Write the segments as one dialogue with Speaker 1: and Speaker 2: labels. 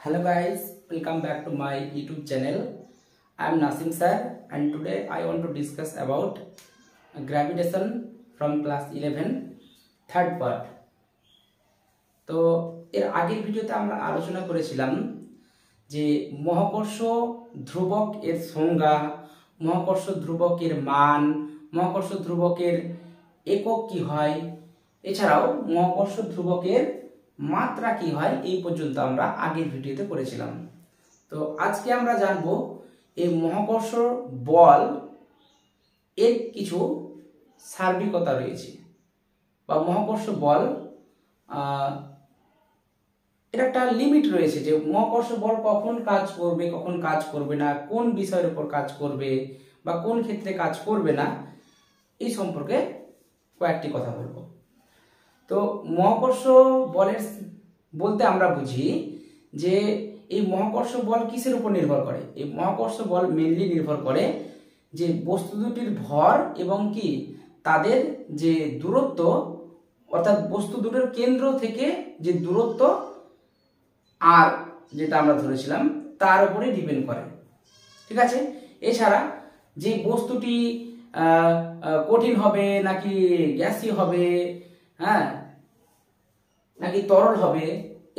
Speaker 1: Hello guys, welcome back to my YouTube channel. I am Nasim sir and today I want to discuss about gravitation from class 11 third part. তো এর আগের ভিডিওতে আমরা আলোচনা করেছিলাম যে মহাকর্ষ ধ্রুবক এর সংজ্ঞা, মহাকর্ষ ধ্রুবকের মান, মহাকর্ষ ধ্রুবকের একক কি হয়, এছাড়াও মহাকর্ষ ধ্রুবকের মাত্রা কি হয় এই পর্যন্ত আমরা আগের ভিডিওতে করেছিলাম। তো আজকে আমরা জানব এই মহাকর্ষ বল এর কিছু সার্বিকতা রয়েছে বা মহাকর্ষ বল এর একটা লিমিট রয়েছে যে মহাকর্ষ বল কখন কাজ করবে কখন কাজ করবে না, কোন বিষয়ের উপর কাজ করবে বা কোন ক্ষেত্রে কাজ করবে না, এই সম্পর্কে কয়েকটি কথা বলবো। তো মহাকর্ষ বলের বলতে আমরা বুঝি যে এই মহাকর্ষ বল কিসের উপর নির্ভর করে। এই মহাকর্ষ বল মেইনলি নির্ভর করে যে বস্তু দুটির ভর এবং কি তাদের যে দূরত্ব, অর্থাৎ বস্তু দুটোর কেন্দ্র থেকে যে দূরত্ব আর যেটা আমরা ধরেছিলাম তার উপরে ডিপেন্ড করে, ঠিক আছে। এছাড়া যে বস্তুটি কঠিন হবে নাকি গ্যাসীয় হবে, হ্যাঁ, নাকি তরল হবে,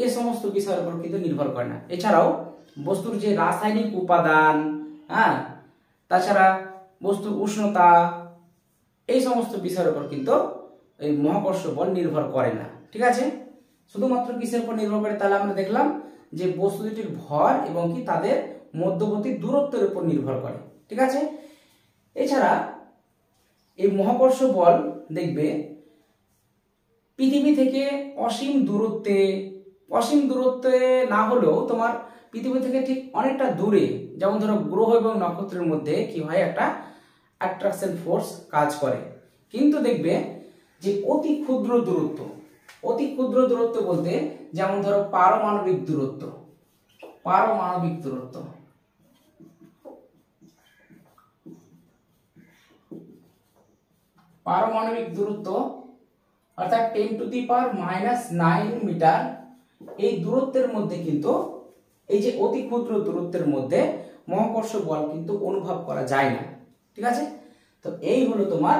Speaker 1: এই সমস্ত বিষয়ের উপর কিন্তু নির্ভর করে না। এছাড়াও বস্তুর যে রাসায়নিক উপাদান, হ্যাঁ, তাছাড়া বস্তুর উষ্ণতা, এই সমস্ত বিষয়ের উপর কিন্তু এই মহাকর্ষ বল নির্ভর করে না, ঠিক আছে। শুধুমাত্র কিসের উপর নির্ভর করে তাহলে আমরা দেখলাম যে বস্তু দুটির ভর এবং কি তাদের মধ্যবর্তী দূরত্বের উপর নির্ভর করে, ঠিক আছে। এছাড়া এই মহাকর্ষ বল দেখবে পৃথিবী থেকে অসীম দূরত্বে না হলেও তোমার পৃথিবী থেকে ঠিক অনেকটা দূরে, যেমন ধরো গ্রহ এবং নক্ষত্রের মধ্যে কি হয়, একটা অ্যাট্রাকশন ফোর্স কাজ করে। কিন্তু দেখবে যে অতি ক্ষুদ্র দূরত্ব বলতে যেমন ধরো পারমাণবিক দূরত্ব অর্থাৎ 10⁻⁹ মিটার, এই দূরত্বের মধ্যে কিন্তু এই যে অতি ক্ষুদ্র দূরত্বের মধ্যে মহাকর্ষ বল কিন্তু অনুভব করা যায় না, ঠিক আছে। তো এই হলো তোমার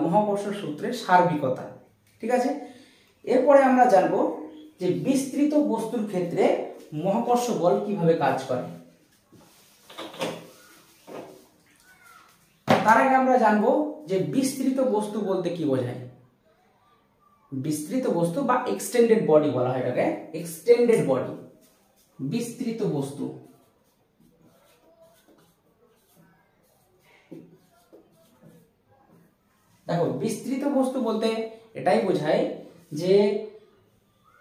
Speaker 1: মহাকর্ষ সূত্রের সার্বিকতা, ঠিক আছে। এরপরে আমরা জানবো যে বিস্তৃত বস্তুর ক্ষেত্রে মহাকর্ষ বল কিভাবে কাজ করে। তার আগে আমরা জানবো যে বিস্তৃত বস্তু বলতে কি বোঝায়। বিস্তৃত বস্তু বা এক্সটেন্ডেড বডি বলা হয় এটাকে, এক্সটেন্ডেড বডি, বিস্তৃত বস্তু। দেখো বিস্তৃত বস্তু বলতে এটাই বোঝায় যে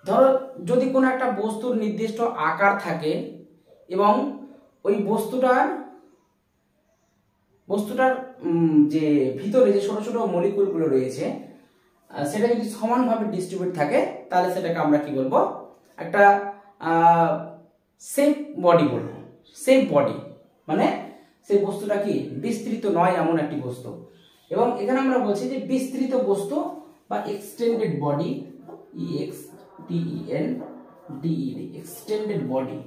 Speaker 1: ধরো যদি কোনো একটা বস্তুর নির্দিষ্ট আকার থাকে এবং ওই বস্তুটার যে ভিতরে যে ছোট ছোট মলিকুলগুলো রয়েছে সেটা যদি সমানভাবে ডিস্ট্রিবিউট থাকে তাহলে সেটাকে আমরা কি বলবো, একটা শেপ বডি বলবো। শেপ বডি মানে সেই বস্তুটা কি বিস্তৃত নয় এমন একটি বস্তু। এবং এখানে আমরা বলছি যে বিস্তৃত বস্তু বা এক্সটেন্ডেড বডি, এক্সটেন্ডেড বডি।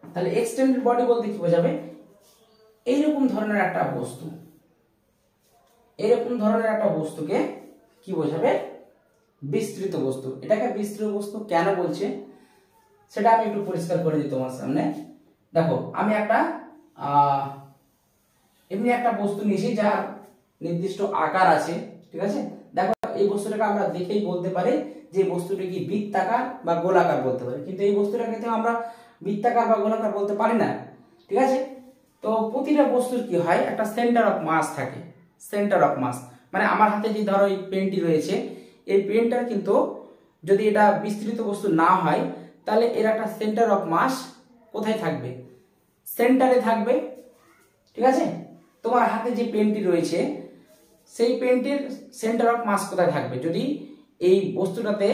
Speaker 1: তাহলে এক্সটেন্ডেড বডি বলতে কি বোঝাবে, এইরকম ধরনের একটা বস্তুকে কি বোঝাবে, বিস্তৃত বস্তু। এটাকে বিস্তৃত বস্তু কেন বলছে সেটা আমি একটু পরিষ্কার করে দিই তোমার সামনে। দেখো আমি এমনি একটা বস্তু নিয়েছি যার নির্দিষ্ট আকার আছে, ঠিক আছে। দেখো এই বস্তুটাকে আমরা দেখেই বলতে পারি যে বস্তুটা কি বৃত্তাকার বা গোলাকার বলতে পারি, কিন্তু এই বস্তুটাকে তো আমরা বৃত্তাকার বা গোলাকার বলতে পারি না, ঠিক আছে। তো প্রতিটা বস্তুর কি হয়, একটা সেন্টার অফ মাস থাকে। সেন্টার অফ মাস মানে আমার হাতে যে ধরো এই পেনটি রয়েছে, এই পেনটার কিন্তু যদি এটা বিস্তৃত বস্তু না হয় তাহলে এর একটা সেন্টার অফ মাস কোথায় থাকবে, সেন্টারে থাকবে, ঠিক আছে। তোমার হাতে যে পেনটি রয়েছে সেই পেনটির সেন্টার অফ মাস কোথায় থাকবে, যদি এই বস্তুটাতে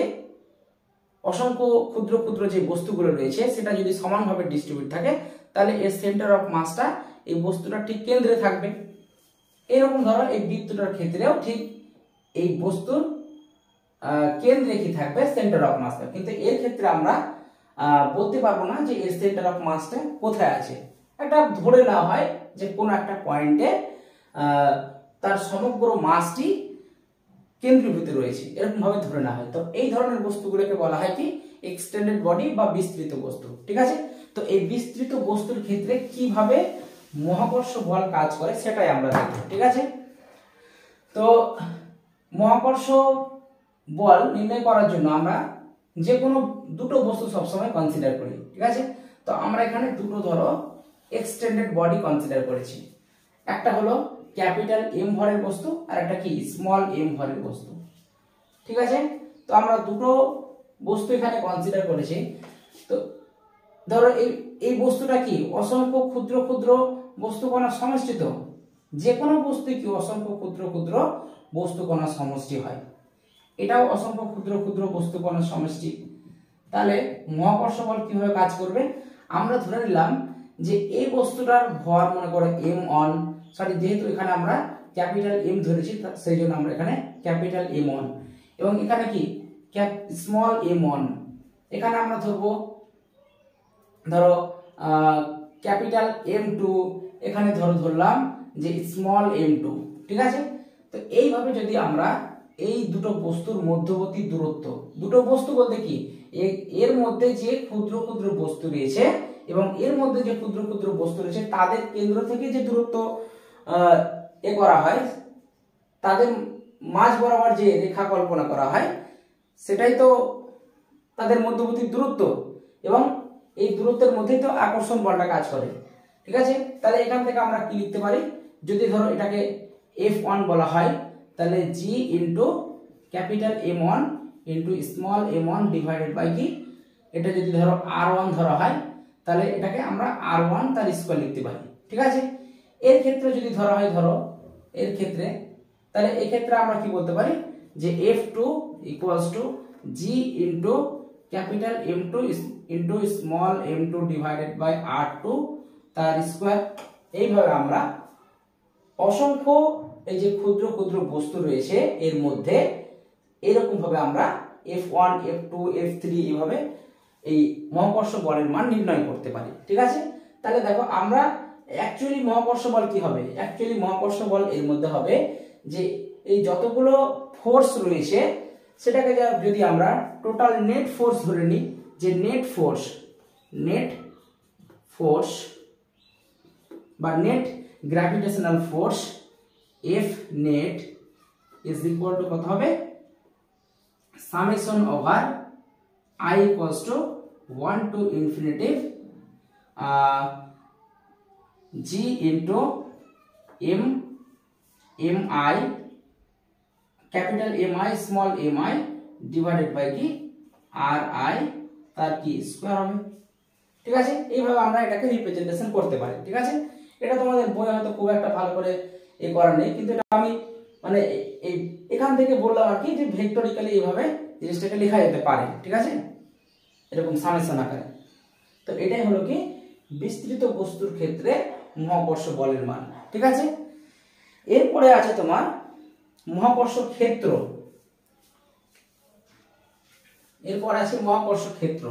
Speaker 1: অসংখ্য ক্ষুদ্র ক্ষুদ্র যে বস্তুগুলো রয়েছে সেটা যদি সমানভাবে ডিস্ট্রিবিউট থাকে তাহলে এর সেন্টার অফ মাসটা এই বস্তুটা ঠিক কেন্দ্রে থাকবে। এরকম ধরো এই বৃত্তটার ক্ষেত্রেও ঠিক এই বস্তুর কেন্দ্রে কি থাকবে, সেন্টার অফ মাস। কিন্তু এর ক্ষেত্রে আমরা বলতে পারবো না যে এর সেন্টার অফ মাসটা কোথায় আছে। একটা ধরে নেওয়া হয় যে কোনো একটা পয়েন্টে তার সমগ্র মাসটি কেন্দ্রীভূত রয়েছে, এরকম ভাবে ধরে নেওয়া হয়। তো এই ধরনের বস্তুগুলোকে বলা হয় কি এক্সটেন্ডেড বডি বা বিস্তৃত বস্তু। ঠিক আছে, তো এই বিস্তৃত বস্তুর ক্ষেত্রে কিভাবে মহাকর্ষ বল কাজ করে সেটাই আমরা দেখব। ঠিক আছে, তো মহাকর্ষ বল নির্ণয় করার জন্য আমরা যে কোনো দুটো বস্তু সবসময় কনসিডার করি। ঠিক আছে, তো আমরা এখানে দুটো ধরো এক্সটেন্ডেড বডি কনসিডার করেছি, একটা হলো ক্যাপিটাল এম ভরের বস্তু আর একটা কি স্মল এম ভরের বস্তু। ঠিক আছে, তো আমরা দুটো বস্তু এখানে কনসিডার করেছি। তো ধরো এই বস্তুটা কি অসংখ্য ক্ষুদ্র ক্ষুদ্র বস্তু কণার সমষ্টি। তো যে কোনো বস্তু কি অসংখ্য ক্ষুদ্র ক্ষুদ্র বস্তু কণার সমষ্টি হয়, এটাও অসংখ্য ক্ষুদ্র ক্ষুদ্র বস্তু কণার সমষ্টি। তাহলে মহাকর্ষ বল কিভাবে কাজ করবে, আমরা ধরে নিলাম যে এই বস্তুটার ভর মনে করো m1, সরি যেহেতু এখানে আমরা ক্যাপিটাল এম ধরেছি সেই জন্য আমরা এখানে ক্যাপিটাল m1, এবং এখানে কি স্মল m1, এখানে আমরা ধরো ক্যাপিটাল m2, এখানে ধরলাম যে স্মল m2। ঠিক আছে, তো এইভাবে যদি আমরা এই দুটো বস্তুর মধ্যবর্তী দূরত্ব, দুটো বস্তু বলতে কি এর মধ্যে যে ক্ষুদ্র ক্ষুদ্র বস্তু রয়েছে এবং এর মধ্যে যে ক্ষুদ্র ক্ষুদ্র বস্তু রয়েছে তাদের কেন্দ্র থেকে যে দূরত্ব করা হয়, তাদের মাঝ বরাবর যে রেখা কল্পনা করা হয় সেটাই তো তাদের মধ্যবর্তী দূরত্ব, এবং এই দূরত্বের মধ্যেই তো আকর্ষণ বলটা কাজ করে। ঠিক আছে, তাহলে এখান থেকে আমরা কি লিখতে পারি, যদি ধরো এটাকে F1 বলা হয় তাহলে G into capital M1 into small m1 divided by কি, এটা যদি ধরো R1 ধরা হয় তাহলে এটাকে আমরা R1 তার স্কয়ার লিখতে পারি। ঠিক আছে, এর ক্ষেত্রে যদি ধরা হয় ধরো এর ক্ষেত্রে, তাহলে এই ক্ষেত্রে আমরা কি বলতে পারি যে F2 equals to G into capital M2 into small m2 divided by R2 তার স্কয়ার। এইভাবে আমরা অসংখ্য এই যে ক্ষুদ্র ক্ষুদ্র বস্তু রয়েছে এর মধ্যে এরকম ভাবে আমরা F1 F2 F3 এইভাবে এই মহাকর্ষ বলের মান নির্ণয় করতে পারি। ঠিক আছে, তাহলে দেখো আমরা অ্যাকচুয়ালি মহাকর্ষ বল কি হবে, অ্যাকচুয়ালি মহাকর্ষ বল এর মধ্যে হবে যে এই যতগুলো ফোর্স রয়েছে সেটাকে যদি আমরা টোটাল নেট ফোর্স ধরে নিই, যে নেট ফোর্স বা net gravitational force F net is equal to কত হবে, summation over I equals to 1 to infinity G into mi capital Mi small mi divided by কি Ri তার কি স্কয়ার হবে। ঠিক আছে, এইভাবে আমরা এটাকে রিপ্রেজেন্টেশন করতে পারি। ঠিক আছে, এটা তোমাদের বই হয়তো খুব একটা ভালো করে করা নেই, কিন্তু এটা আমি মানে এখান থেকে বললাম আর কি যে ভেক্টরিক্যালি এইভাবে জিনিসটাকে লেখা যেতে পারে। ঠিক আছে, এরকম সামেশন আকারে। তো এটাই হলো কি বিস্তৃত বস্তুর ক্ষেত্রে মহাকর্ষ বলের মান। ঠিক আছে, এরপরে আছে তোমার মহাকর্ষ ক্ষেত্র। এরপর আছে মহাকর্ষ ক্ষেত্র।